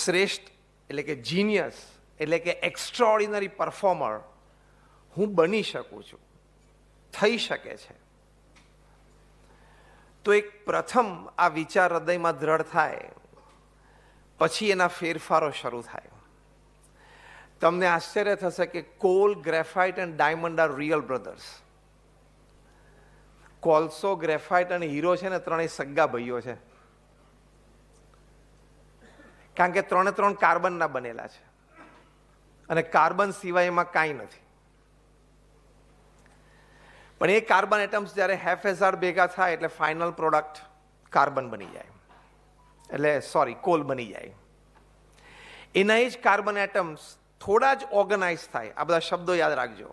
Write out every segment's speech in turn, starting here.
શ્રેષ્ઠ એટલે કે જીનિયસ એટલે કે એક્સ્ટ્રાઓર્ડિનરી પરફોર્મર હું બની શકું છું, થઈ શકે છે, તો એક પ્રથમ આ વિચાર હૃદયમાં દ્રઢ થાય, પછી એના ફેરફારો શરૂ થાય. તમને આશ્ચર્ય થશે કે call, graphite and diamond R real brothers. કોલસો, ગ્રેફાઇટ અને હીરો છે ને ત્રણેય સગા ભાઈઓ છે, કારણ કે ત્રણે ત્રણ કાર્બનના બનેલા છે અને કાર્બન સિવાય એમાં કાંઈ નથી. પણ એ કાર્બન એટમ્સ જ્યારે હેફેઝાર ભેગા થાય એટલે ફાઇનલ પ્રોડક્ટ કાર્બન બની જાય, એટલે સોરી કોલ બની જાય. એના એ જ કાર્બન એટમ્સ થોડા જ ઓર્ગેનાઇઝ થાય, આ બધા શબ્દો યાદ રાખજો,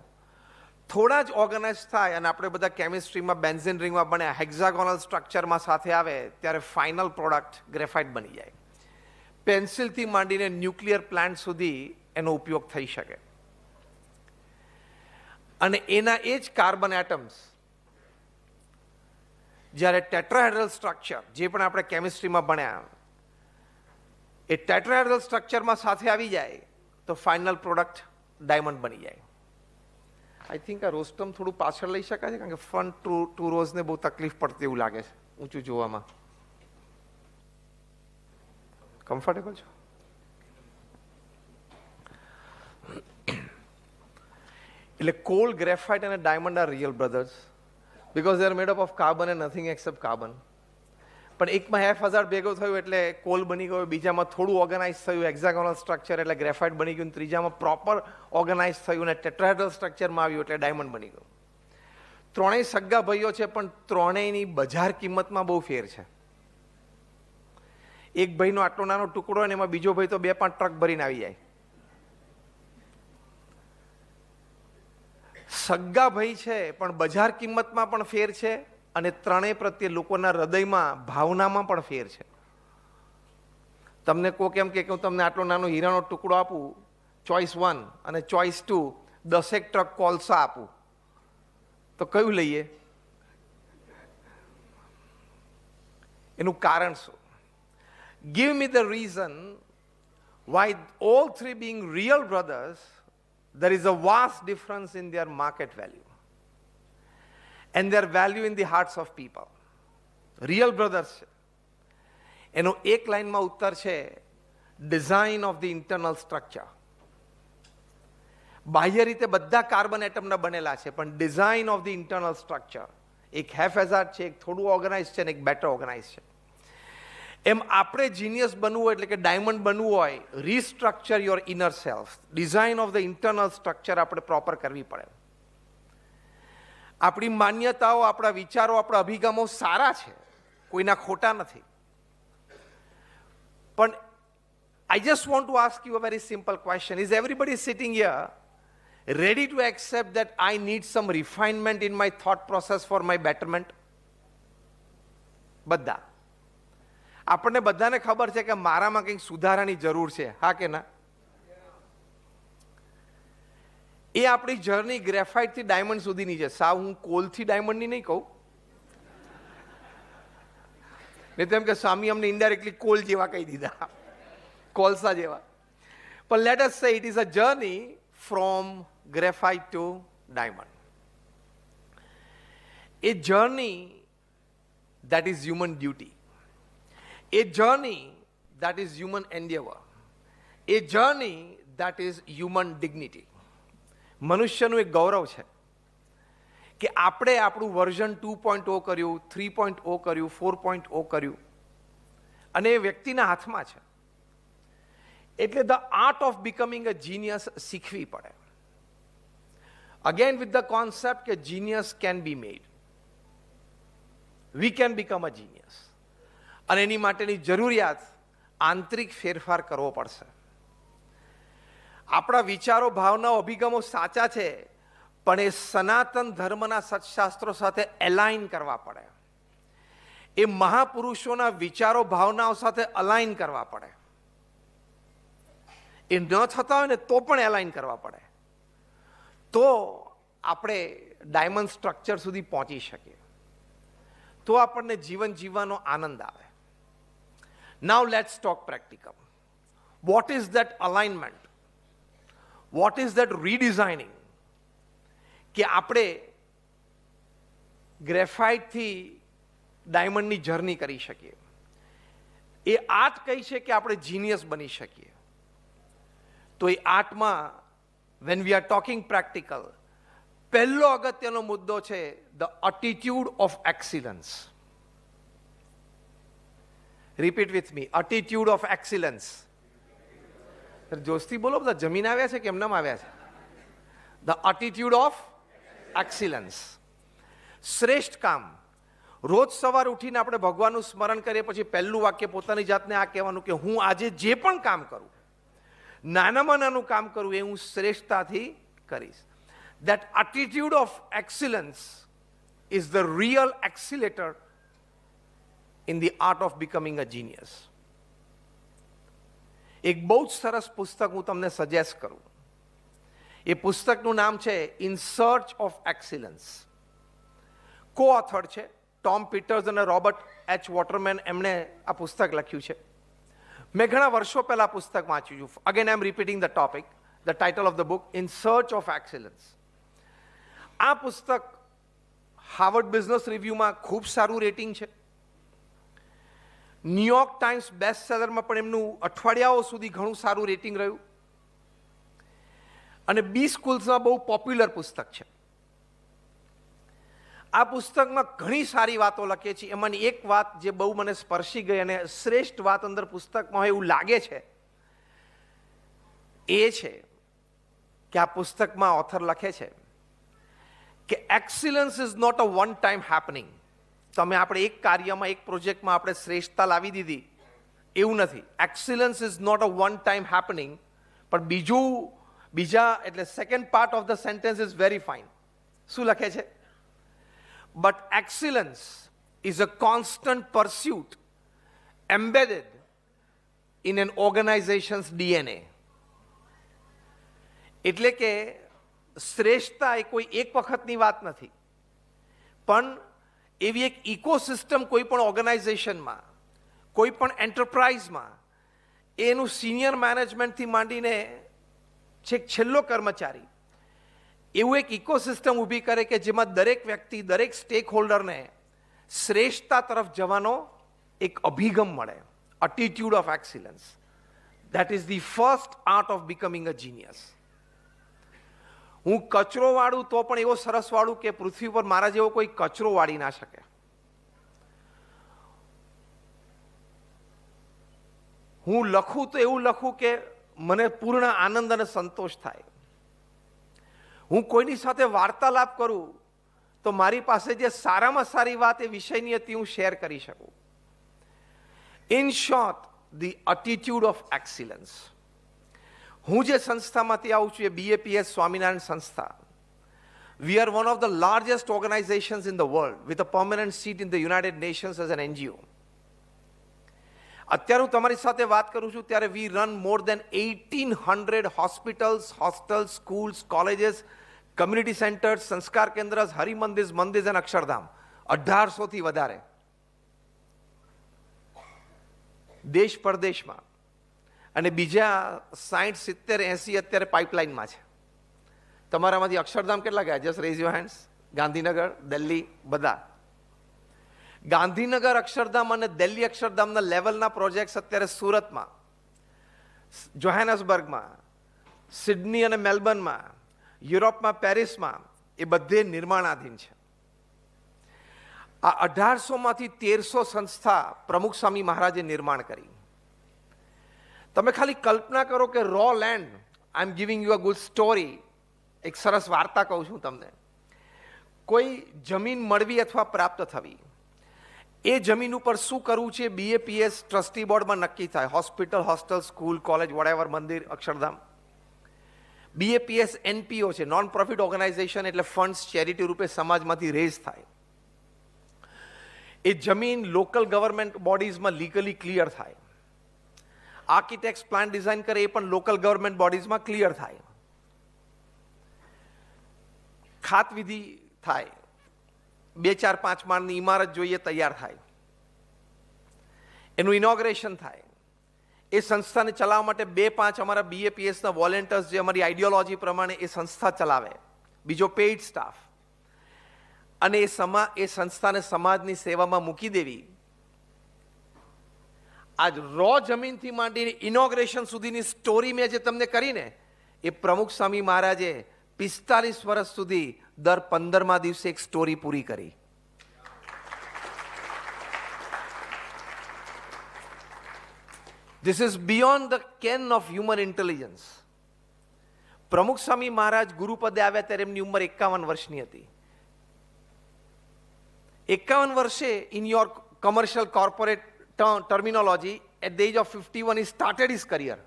થોડા જ ઓર્ગેનાઇઝ થાય અને આપણે બધા કેમિસ્ટ્રીમાં બેન્ઝીન રિંગમાં બન્યા હેક્ઝાગોનલ સ્ટ્રક્ચરમાં સાથે આવે ત્યારે ફાઇનલ પ્રોડક્ટ ગ્રેફાઇટ બની જાય. પેન્સિલથી માંડીને ન્યુક્લિયર પ્લાન્ટ સુધી એનો ઉપયોગ થઈ શકે. અને એના એ જ કાર્બન એટમ્સ જ્યારે ટેટ્રાહેડ્રલ સ્ટ્રક્ચર, જે પણ આપણે કેમિસ્ટ્રીમાં ભણ્યા, એ ટેટ્રાહેડ્રલ સ્ટ્રક્ચરમાં સાથે આવી જાય તો ફાઇનલ પ્રોડક્ટ ડાયમંડ બની જાય. આઈ થિંક આ રોસ્ટમ થોડું પાછળ લઈ શકાય છે, કારણ કે ફ્રન્ટ ટુ રોઝને બહુ તકલીફ પડતી એવું લાગે છે ઊંચું જોવામાં. કમ્ફર્ટેબલ છો? એટલે કોલ, ગ્રેફાઇટ અને diamond R real brothers because they are made up of carbon and nothing accept carbon. પણ એકમાં હેફેઝાર ભેગો થયું એટલે કોલ બની ગયો, બીજામાં થોડું ઓર્ગેનાઇઝ થયું હેક્ઝાગોનલ સ્ટ્રક્ચર એટલે ગ્રેફાઇટ બની ગયું, ત્રીજામાં પ્રોપર ઓર્ગેનાઇઝ થયું અને ટેટ્રાહેડ્રલ સ્ટ્રક્ચરમાં આવ્યું એટલે ડાયમંડ બની ગયું. ત્રણેય સગા ભાઈઓ છે પણ ત્રણેયની બજાર કિંમતમાં બહુ ફેર છે. એક ભાઈનો આટલો નાનો ટુકડો હોય ને એમાં બીજો ભાઈ તો 2-5 ટ્રક ભરીને આવી જાય. સગા ભાઈ છે પણ બજાર કિંમતમાં પણ ફેર છે અને ત્રણેય પ્રત્યે લોકોના હૃદયમાં, ભાવનામાં પણ ફેર છે. તમને કોક એમ કે હું તમને આટલો નાનો હીરાનો ટુકડો આપું, ચોઇસ 1 અને ચોઇસ 2 10 ટ્રક કોલસા આપું, તો કયું લઈએ? એનું કારણ શું? Give me the reason why all three being real brothers, there is a vast difference in their market value and their value in the hearts of people. Real brothers છે એનો એક લાઈનમાં ઉત્તર છે design of the internal structure. બાહ્ય રીતે બધા carbon એટમના બનેલા છે પણ design of the internal structure એક હેફેઝાર્ડ છે, એક થોડું ઓર્ગેનાઇઝ છે અને એક બેટર ઓર્ગેનાઇઝ છે. એમ આપણે જીનિયસ બનવું હોય એટલે કે ડાયમંડ બનવું હોય, restructure your inner self, design of the internal structure આપણે પ્રોપર કરવી પડે. આપણી માન્યતાઓ, આપણા વિચારો, આપણા અભિગમો સારા છે, કોઈના ખોટા નથી. પણ I just want to ask you a very simple question. Is everybody sitting here ready to accept that I need some refinement in my thought process for my betterment? બધા. આપણને બધાને ખબર છે કે મારામાં કંઈક સુધારાની જરૂર છે, હા કે ના? એ આપણી જર્ની ગ્રેફાઇટથી ડાયમંડ સુધીની છે. સાવ હું કોલથી ડાયમંડની નહીં કહું, નહીં તેમ કે સ્વામી અમને ઇન્ડાયરેક્ટલી કોલ જેવા કહી દીધા, કોલસા જેવા. પણ let us say it is a journey from graphite to diamond. એ journey that is human duty, a journey that is human endeavor, a journey that is human dignity. મનુષ્યનું એક ગૌરવ છે કે આપણે આપણું વર્ઝન 2.0 કર્યું, 3.0 કર્યું, 4.0 કર્યું અને એ વ્યક્તિના હાથમાં છે. એટલે the art of becoming a genius શીખવી પડે. અગેન વિથ ધ કોન્સેપ્ટ કે genius can be made, we can become a genius. અને એની માટેની જરૂરિયાત આંતરિક ફેરફાર કરવો પડશે. આપણા વિચારો, ભાવનાઓ, અભિગમો સાચા છે પણ એ સનાતન ધર્મના સત્શાસ્ત્રો સાથે એલાઇન કરવા પડે. એ મહાપુરુષોના વિચારો, ભાવનાઓ સાથે અલાઇન કરવા પડે. એ ન થતા હોય ને તો પણ એલાઇન કરવા પડે, તો આપણે ડાયમંડ સ્ટ્રક્ચર સુધી પહોંચી શકીએ, તો આપણને જીવન જીવવાનો આનંદ આવે. Now let's talk practical. What is that alignment, what is that redesigning, કે આપણે ગ્રેફાઇટથી ડાયમંડની જર્ની કરી શકીએ. એ આર્ટ કઈ છે કે આપણે જીનિયસ બની શકીએ. તો એ આર્ટમાં when we are talking practical, પહેલો અગત્યનો મુદ્દો છે the attitude of excellence. Repeat with me, attitude of excellence. જોશથી બોલો, બધા જમીન આવ્યા છે કે એમનામ આવ્યા છે? The attitude of excellence. શ્રેષ્ઠ કામ. રોજ સવાર ઉઠીને આપણે ભગવાનનું સ્મરણ કરીએ પછી પહેલું વાક્ય પોતાની જાતને આ કહેવાનું કે હું આજે જે પણ કામ કરું, નાનામાં નાનું કામ કરું, એ હું શ્રેષ્ઠતાથી કરીશ. That attitude of excellence is the real accelerator in the art of becoming a genius. એક બહુ જ સરસ પુસ્તક હું તમને સજેસ્ટ કરું. એ પુસ્તકનું નામ છે ઇન સર્ચ ઓફ એક્સિલન્સ. કો-ઓથર છે ટોમ પીટર્સ અને રોબર્ટ એચ વોટરમેન. એમણે આ પુસ્તક લખ્યું છે. મેં ઘણા વર્ષો પહેલા આ પુસ્તક વાંચ્યું છું. Again I am repeating the topic, the title of the book, in search of excellence. આ પુસ્તક હાર્વર્ડ બિઝનેસ રિવ્યુમાં ખૂબ સારું રેટિંગ છે. ન્યુયોર્ક ટાઈમ્સ બેસ્ટ સેલરમાં પણ એમનું અઠવાડિયાઓ સુધી ઘણું સારું રેટિંગ રહ્યું. અને બી સ્કૂલ્સમાં બહુ પોપ્યુલર પુસ્તક છે. આ પુસ્તકમાં ઘણી સારી વાતો લખી છે. એમાંની એક વાત જે બહુ મને સ્પર્શી ગઈ અને શ્રેષ્ઠ વાત અંદર પુસ્તકમાં હોય એવું લાગે છે, એ છે કે આ પુસ્તકમાં ઓથર લખે છે કે excellence is not a one time happening. તમે આપણે એક કાર્યમાં, એક પ્રોજેક્ટમાં આપણે શ્રેષ્ઠતા લાવી દીધી એવું નથી. Excellence is not a one time happening. પણ બીજા એટલે second part of the sentence is very fine. શું લખે છે? But excellence is a constant pursuit embedded in an organisation's DNA. એટલે કે શ્રેષ્ઠતા એ કોઈ એક વખતની વાત નથી, પણ એવી એક ઇકોસિસ્ટમ કોઈ પણ ઓર્ગેનાઇઝેશનમાં, કોઈ પણ એન્ટરપ્રાઇઝમાં, એનું સિનિયર મેનેજમેન્ટથી માંડીને છેક છેલ્લો કર્મચારી, એવું એક ઇકોસિસ્ટમ ઊભી કરે કે જેમાં દરેક વ્યક્તિ, દરેક સ્ટેક હોલ્ડરને શ્રેષ્ઠતા તરફ જવાનો એક અભિગમ મળે. Attitude of excellence. That is the first art of becoming a genius. હું કચરો વાળું તો પણ એવો સરસ વાળું કે પૃથ્વી પર મારા જેવો કોઈ કચરો વાળી ના શકે. હું લખું તો એવું લખું કે મને પૂર્ણ આનંદ અને સંતોષ થાય. હું કોઈની સાથે વાર્તાલાપ કરું તો મારી પાસે જે સારામાં સારી વાત એ વિષયની હતી હું શેર કરી શકું. In short, the attitude of excellence. હું જે સંસ્થામાંથી આવું છું એ BAPS સ્વામિનારાયણ સંસ્થા. We are one of the largest organizations in the world with a permanent seat in the United Nations as an NGO. અત્યારે હું તમારી સાથે વાત કરું છું ત્યારે we run more than 1800 hospitals, hostels, schools, colleges, community centers, સંસ્કાર કેન્દ્ર, હરિમંદિર, મંદિર અને અક્ષરધામ. 1800 થી વધારે દેશ પરદેશમાં, અને બીજા 60, 70, 80 અત્યારે પાઇપલાઇનમાં છે. તમારામાંથી અક્ષરધામ કેટલા ગયા? Just rays your hands. Gandhinagar, Delhi, બધા. ગાંધીનગર અક્ષરધામ અને દિલ્હી અક્ષરધામના લેવલના પ્રોજેક્ટ્સ અત્યારે સુરતમાં, જોહાનસબર્ગમાં, સિડની અને મેલબર્નમાં, યુરોપમાં, પેરિસમાં, એ બધે નિર્માણાધીન છે. આ 1800માંથી 1300 સંસ્થા પ્રમુખ સ્વામી મહારાજે નિર્માણ કરી. તમે ખાલી કલ્પના કરો કે રો લેન્ડ, I am giving you a good story, એક સરસ વાર્તા કહું છું તમને. કોઈ જમીન મળવી અથવા પ્રાપ્ત થવી, એ જમીન ઉપર શું કરવું છે BAPS ટ્રસ્ટી બોર્ડમાં નક્કી થાય. Hospital, hostel, school, college, whatever, મંદિર, અક્ષરધામ. BAPS NPO છે, નોન પ્રોફિટ ઓર્ગેનાઇઝેશન, એટલે ફંડ્સ ચેરિટી રૂપે સમાજમાંથી રેઝ થાય. એ જમીન લોકલ ગવર્મેન્ટ બોડીઝમાં લીગલી ક્લિયર થાય. આર્કિટેક્ટ્સ પ્લાન ડિઝાઇન કરે એ પણ લોકલ ગવર્મેન્ટ બોડીઝમાં ક્લિયર થાય. ખાત વિધિ થાય, 2, 4, 5 માળની ઇમારત જોઈએ તૈયાર થાય, એનું ઇનોગ્રેશન થાય, એ સંસ્થાને ચલાવવા માટે 2-5 અમારા BAPSના વોલેન્ટિયર્સ જે અમારી આઈડિયોલોજી પ્રમાણે એ સંસ્થા ચલાવે, બીજો પેઇડ સ્ટાફ, અને એ સંસ્થાને સમાજની સેવામાં મૂકી દેવી. આજ રો જમીનથી માંડીને ઇનોગ્રેશન સુધીની સ્ટોરી મેં જે તમને કરીને, એ પ્રમુખ સ્વામી મહારાજે 45 વર્ષ સુધી દર 15મા દિવસે એક સ્ટોરી પૂરી કરી. This is beyond the ken of human intelligence. પ્રમુખ સ્વામી મહારાજ ગુરુપદે આવ્યા ત્યારે એમની ઉંમર 51 વર્ષની હતી. 51 વર્ષે in your commercial corporate terminology, at the age of 51 he started his career.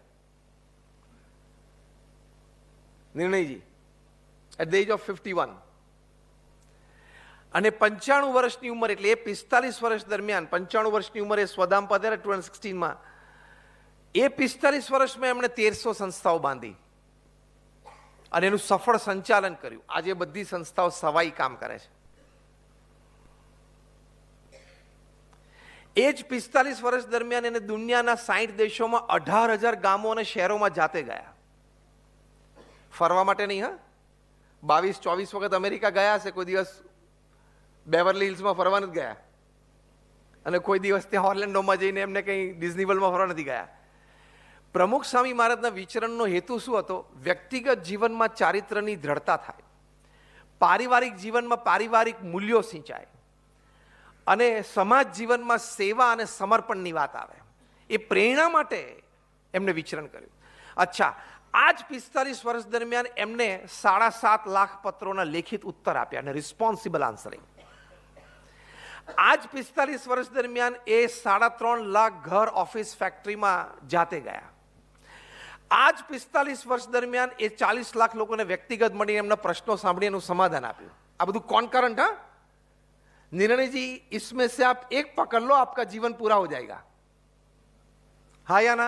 નિર્ણયજી, at the age of 51. અને 95 વર્ષની ઉંમર, એટલે એ 45 વર્ષ દરમિયાન 95 વર્ષની ઉંમરે સ્વધામ પધાર્યા 2016માં. એ 45 વર્ષમાં એમણે 1300 સંસ્થાઓ બાંધી અને એનું સફળ સંચાલન કર્યું. આજે બધી સંસ્થાઓ સવાઈ કામ કરે છે. એ જ 45 વર્ષ દરમિયાન એને દુનિયાના 60 દેશોમાં 18,000 ગામો અને શહેરોમાં જાતે ગયા. ફરવા માટે નહીં, હા, 22-24 વખત અમેરિકા ગયા હશે. કોઈ દિવસ બેવરલી હિલ્સમાં ફરવા નથી ગયા, અને કોઈ દિવસ ત્યાં ઓર્લેન્ડોમાં જઈને એમને કંઈ ડિઝની વર્લ્ડમાં ફરવા નથી ગયા. પ્રમુખ સ્વામી મહારાજના વિચરણનો હેતુ શું હતો? વ્યક્તિગત જીવનમાં ચારિત્રની દ્રઢતા થાય, પારિવારિક જીવનમાં પારિવારિક મૂલ્યો સિંચાય, અને સમાજ જીવનમાં સેવા અને સમર્પણની વાત આવે. એ પ્રેરણા માટે એમને વિચરણ કર્યું. અચ્છા, આ જ 45 વર્ષ દરમિયાન એમને 7.5 લાખ પત્રોના લેખિત ઉત્તર આપ્યા અને રિસ્પોન્સિબલ આન્સરિંગ. આ જ 45 વર્ષ દરમિયાન એ 3.5 લાખ ઘર, ઓફિસ, ફેક્ટરીમાં જાતે ગયા. આ જ 45 વર્ષ દરમિયાન એ 40 લાખ લોકોને વ્યક્તિગત મળીને એમના પ્રશ્નો સાંભળી એનું સમાધાન આપ્યું. આ બધું કોન્કરન્ટ, હા. निर्णय जी, इसमें से आप एक पकड़ लो, आपका जीवन पूरा हो जाएगा. हाँ या ना?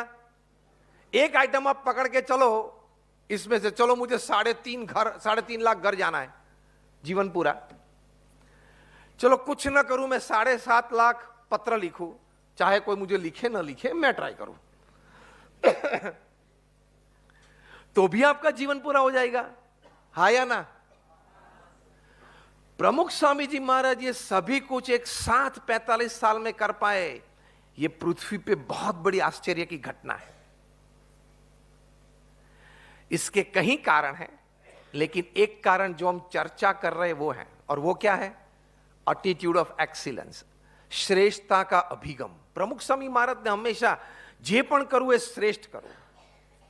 एक आइटम आप पकड़ के चलो, इसमें से चलो मुझे 3.5 लाख घर जाना है, जीवन पूरा. चलो कुछ ना करूं, मैं 7.5 लाख पत्र लिखूं, चाहे कोई मुझे लिखे ना लिखे, मैं ट्राई करूं. तो भी आपका जीवन पूरा हो जाएगा. हाँ या ना? प्रमुख स्वामी जी महाराज ये सभी कुछ एक साथ 45 साल में कर पाए, ये पृथ्वी पे बहुत बड़ी आश्चर्य की घटना है. इसके कई कारण हैं, लेकिन एक कारण जो हम चर्चा कर रहे हैं वो है, और वो क्या है? एटीट्यूड ऑफ एक्सीलेंस, श्रेष्ठता का अभिगम. प्रमुख स्वामी महाराज ने हमेशा जे पण करવું એ શ્રેષ્ઠ કરવું.